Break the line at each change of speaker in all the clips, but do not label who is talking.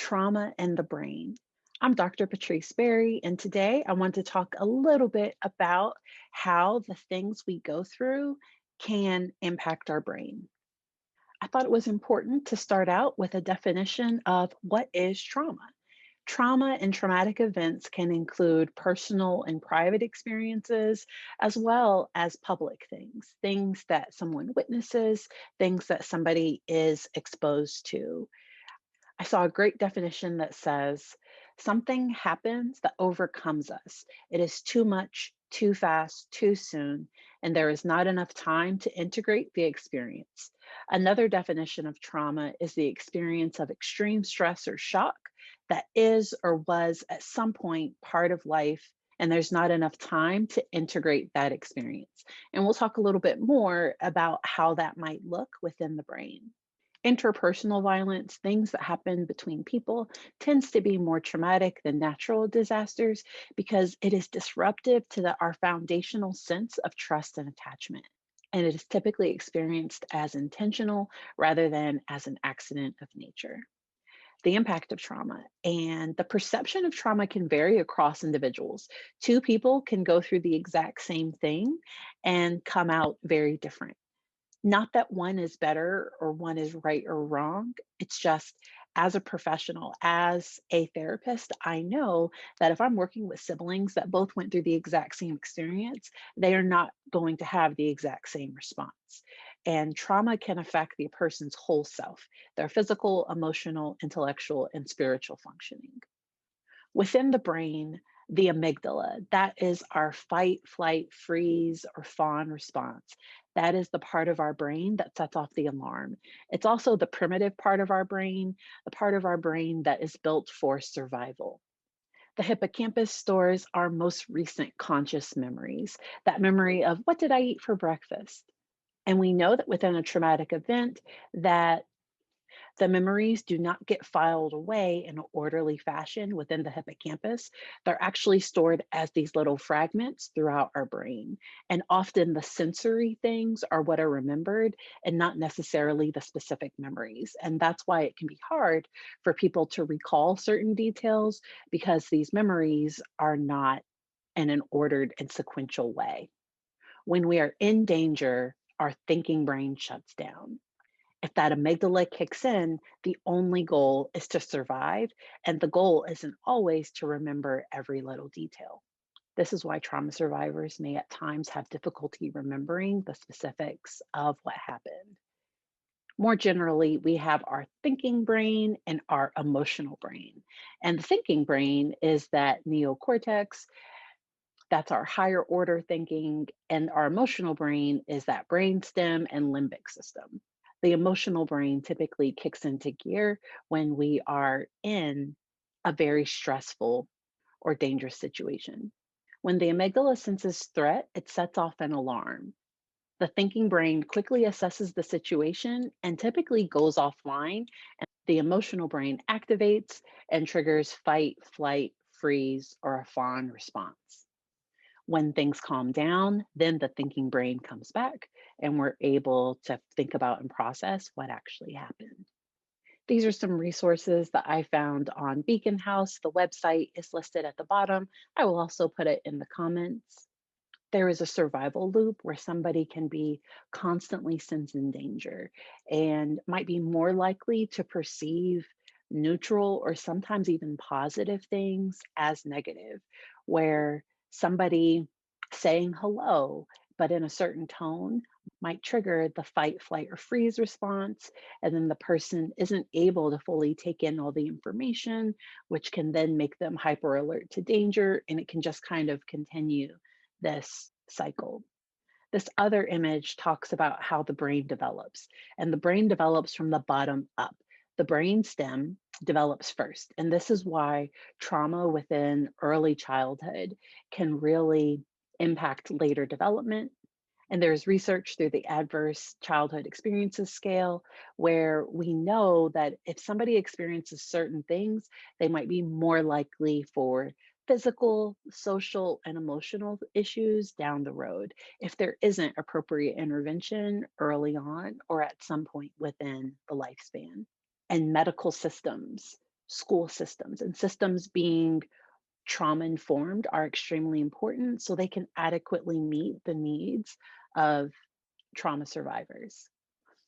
trauma and the brain. I'm Dr. Patrice Berry, and today I want to talk a little bit about how the things we go through can impact our brain. I thought it was important to start out with a definition of what is trauma. Trauma and traumatic events can include personal and private experiences, as well as public things, things that someone witnesses, things that somebody is exposed to. I saw a great definition that says something happens that overcomes us. It is too much, too fast, too soon, and there is not enough time to integrate the experience. Another definition of trauma is the experience of extreme stress or shock that is or was at some point part of life, and there's not enough time to integrate that experience. And we'll talk a little bit more about how that might look within the brain. Interpersonal violence, things that happen between people, tends to be more traumatic than natural disasters because it is disruptive to our foundational sense of trust and attachment. And it is typically experienced as intentional rather than as an accident of nature. The impact of trauma and the perception of trauma can vary across individuals. Two people can go through the exact same thing and come out very different. Not that one is better or one is right or wrong. It's just as a professional, as a therapist, I know that if I'm working with siblings that both went through the exact same experience, they are not going to have the exact same response. And trauma can affect the person's whole self, their physical, emotional, intellectual, and spiritual functioning. Within the brain, the amygdala, that is our fight, flight, freeze, or fawn response. That is the part of our brain that sets off the alarm. It's also the primitive part of our brain, the part of our brain that is built for survival. The hippocampus stores our most recent conscious memories, that memory of what did I eat for breakfast? And we know that within a traumatic event, that the memories do not get filed away in an orderly fashion within the hippocampus. They're actually stored as these little fragments throughout our brain. And often the sensory things are what are remembered and not necessarily the specific memories. And that's why it can be hard for people to recall certain details because these memories are not in an ordered and sequential way. When we are in danger, our thinking brain shuts down. If that amygdala kicks in, the only goal is to survive, and the goal isn't always to remember every little detail. This is why trauma survivors may at times have difficulty remembering the specifics of what happened. More generally, we have our thinking brain and our emotional brain. And the thinking brain is that neocortex, that's our higher order thinking, and our emotional brain is that brainstem and limbic system. The emotional brain typically kicks into gear when we are in a very stressful or dangerous situation. When the amygdala senses threat, it sets off an alarm. The thinking brain quickly assesses the situation and typically goes offline, and the emotional brain activates and triggers fight, flight, freeze, or a fawn response. When things calm down, then the thinking brain comes back and we're able to think about and process what actually happened. These are some resources that I found on Beacon House. The website is listed at the bottom. I will also put it in the comments. There is a survival loop where somebody can be constantly sensing danger and might be more likely to perceive neutral or sometimes even positive things as negative, where somebody saying hello, but in a certain tone, might trigger the fight, flight, or freeze response. And then the person isn't able to fully take in all the information, which can then make them hyper alert to danger. And it can just kind of continue this cycle. This other image talks about how the brain develops, and the brain develops from the bottom up. The brain stem develops first, and this is why trauma within early childhood can really impact later development. And there's research through the Adverse Childhood Experiences Scale where we know that if somebody experiences certain things, they might be more likely for physical, social, and emotional issues down the road if there isn't appropriate intervention early on or at some point within the lifespan. And medical systems School systems and systems being trauma informed are extremely important so they can adequately meet the needs of trauma survivors.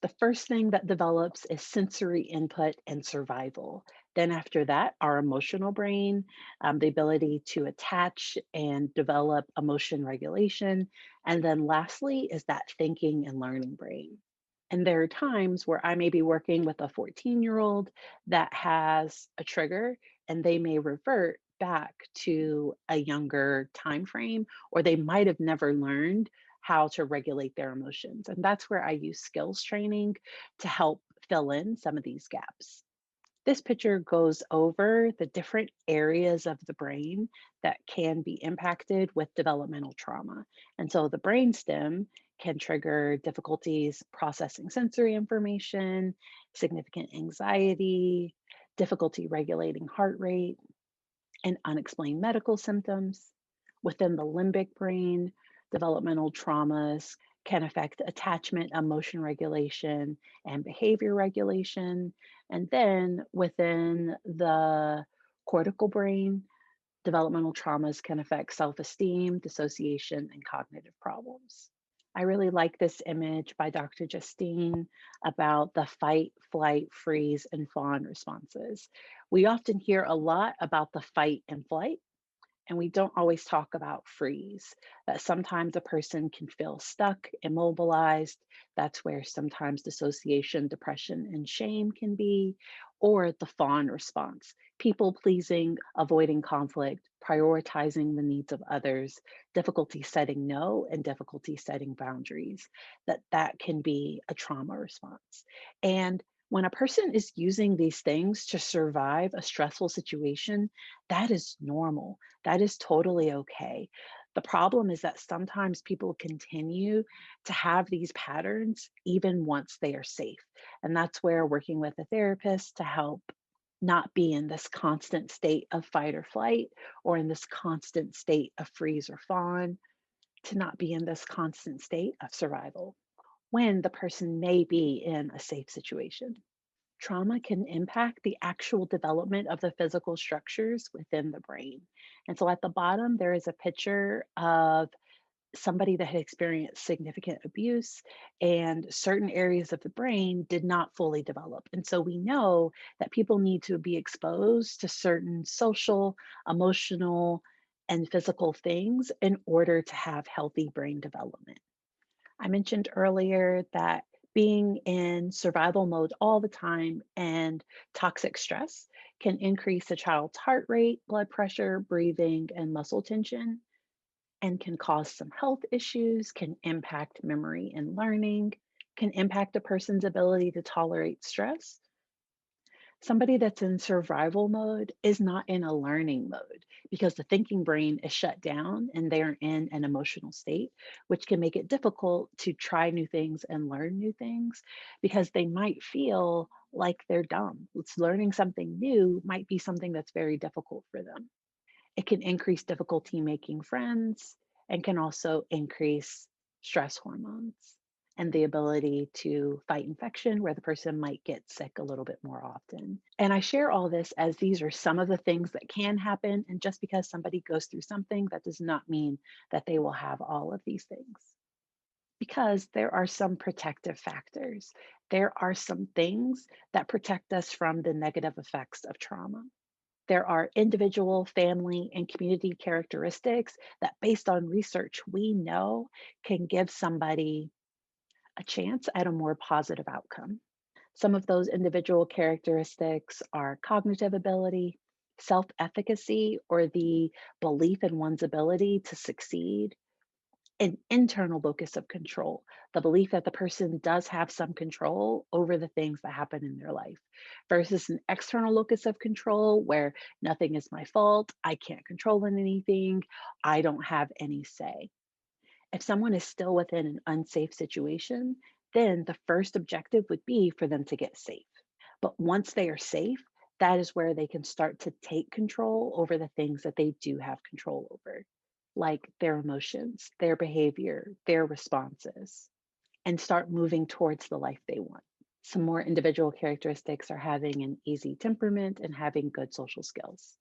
The first thing that develops is sensory input and survival. Then, after that, our emotional brain, the ability to attach and develop emotion regulation. And then, lastly, is that thinking and learning brain. And there are times where I may be working with a 14-year-old that has a trigger and they may revert back to a younger time frame, or they might have never learned how to regulate their emotions. And that's where I use skills training to help fill in some of these gaps. This picture goes over the different areas of the brain that can be impacted with developmental trauma. And so the brainstem can trigger difficulties processing sensory information, significant anxiety, difficulty regulating heart rate, and unexplained medical symptoms. Within the limbic brain, developmental traumas can affect attachment, emotion regulation, and behavior regulation. And then within the cortical brain, developmental traumas can affect self esteem, dissociation, and cognitive problems. I really like this image by Dr. Justine about the fight, flight, freeze, and fawn responses. We often hear a lot about the fight and flight, and we don't always talk about freeze, that sometimes a person can feel stuck, immobilized. That's where sometimes dissociation, depression, and shame can be, or the fawn response, people pleasing, avoiding conflict, prioritizing the needs of others, difficulty setting no, and difficulty setting boundaries, that can be a trauma response. And when a person is using these things to survive a stressful situation, that is normal. That is totally okay. The problem is that sometimes people continue to have these patterns even once they are safe. And that's where working with a therapist to help not be in this constant state of fight or flight or in this constant state of freeze or fawn, to not be in this constant state of survival when the person may be in a safe situation. Trauma can impact the actual development of the physical structures within the brain. And so at the bottom, there is a picture of somebody that had experienced significant abuse, and certain areas of the brain did not fully develop. And so we know that people need to be exposed to certain social, emotional, and physical things in order to have healthy brain development. I mentioned earlier that being in survival mode all the time and toxic stress can increase a child's heart rate, blood pressure, breathing, and muscle tension, and can cause some health issues, can impact memory and learning, can impact a person's ability to tolerate stress. Somebody that's in survival mode is not in a learning mode because the thinking brain is shut down and they're in an emotional state, which can make it difficult to try new things and learn new things because they might feel like they're dumb. It's learning something new might be something that's very difficult for them. It can increase difficulty making friends and can also increase stress hormones and the ability to fight infection, where the person might get sick a little bit more often. And I share all this as these are some of the things that can happen. And just because somebody goes through something, that does not mean that they will have all of these things. Because there are some protective factors. There are some things that protect us from the negative effects of trauma. There are individual, family, and community characteristics that, based on research, we know can give somebody a chance at a more positive outcome. Some of those individual characteristics are cognitive ability, self efficacy, or the belief in one's ability to succeed, an internal locus of control, the belief that the person does have some control over the things that happen in their life, versus an external locus of control where nothing is my fault, I can't control anything, I don't have any say. If someone is still within an unsafe situation, then the first objective would be for them to get safe. But once they are safe, that is where they can start to take control over the things that they do have control over, like their emotions, their behavior, their responses, and start moving towards the life they want. Some more individual characteristics are having an easy temperament and having good social skills.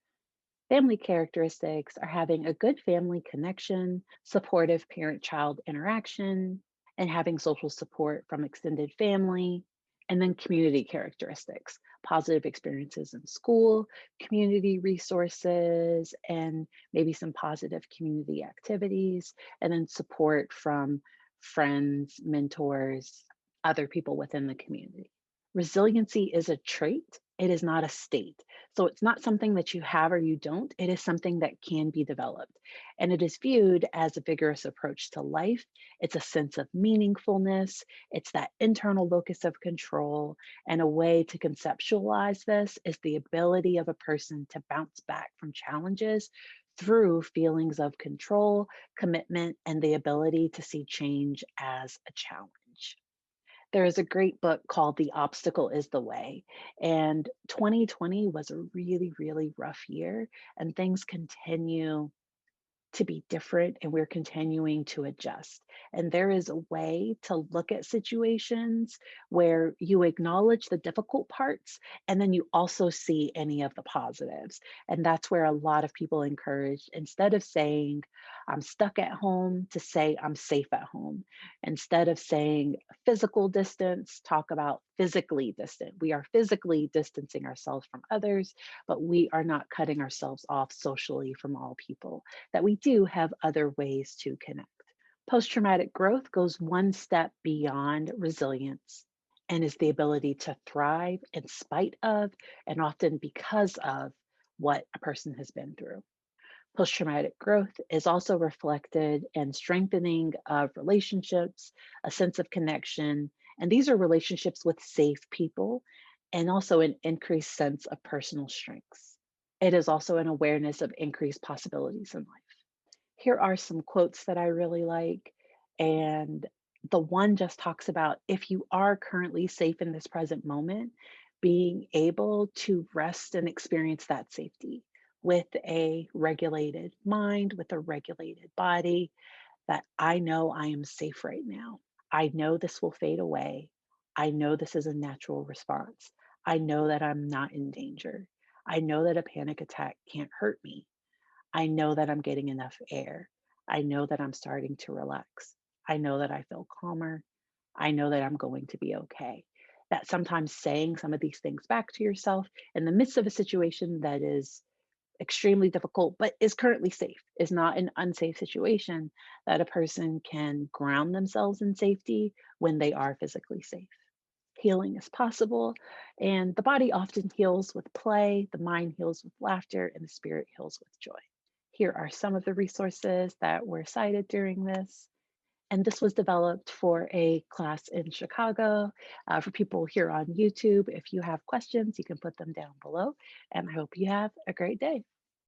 Family characteristics are having a good family connection, supportive parent child interaction, and having social support from extended family. And then community characteristics, positive experiences in school, community resources, and maybe some positive community activities, and then support from friends, mentors, other people within the community. Resiliency is a trait, it is not a state. So it's not something that you have or you don't, it is something that can be developed. And it is viewed as a vigorous approach to life. It's a sense of meaningfulness, it's that internal locus of control. And a way to conceptualize this is the ability of a person to bounce back from challenges through feelings of control, commitment, and the ability to see change as a challenge. There is a great book called The Obstacle is the Way. And 2020 was a really, really rough year, and things continue to be different and we're continuing to adjust. And there is a way to look at situations where you acknowledge the difficult parts and then you also see any of the positives. And that's where a lot of people encourage, instead of saying, I'm stuck at home, to say, I'm safe at home. Instead of saying physical distance, talk about physically distant. We are physically distancing ourselves from others, but we are not cutting ourselves off socially from all people, that we do have other ways to connect. Post traumatic growth goes one step beyond resilience and is the ability to thrive in spite of and often because of what a person has been through. Post traumatic growth is also reflected in strengthening of relationships, a sense of connection, and these are relationships with safe people and also an increased sense of personal strengths. It is also an awareness of increased possibilities in life. Here are some quotes that I really like. And the one just talks about, if you are currently safe in this present moment, being able to rest and experience that safety with a regulated mind, with a regulated body, that I know I am safe right now. I know this will fade away. I know this is a natural response. I know that I'm not in danger. I know that a panic attack can't hurt me. I know that I'm getting enough air. I know that I'm starting to relax. I know that I feel calmer. I know that I'm going to be okay. That sometimes saying some of these things back to yourself in the midst of a situation that is extremely difficult, but is currently safe, is not an unsafe situation, that a person can ground themselves in safety when they are physically safe. Healing is possible, and the body often heals with play, the mind heals with laughter, and the spirit heals with joy. Here are some of the resources that were cited during this. And this was developed for a class in Chicago. For people here on YouTube, if you have questions, you can put them down below. And I hope you have a great day.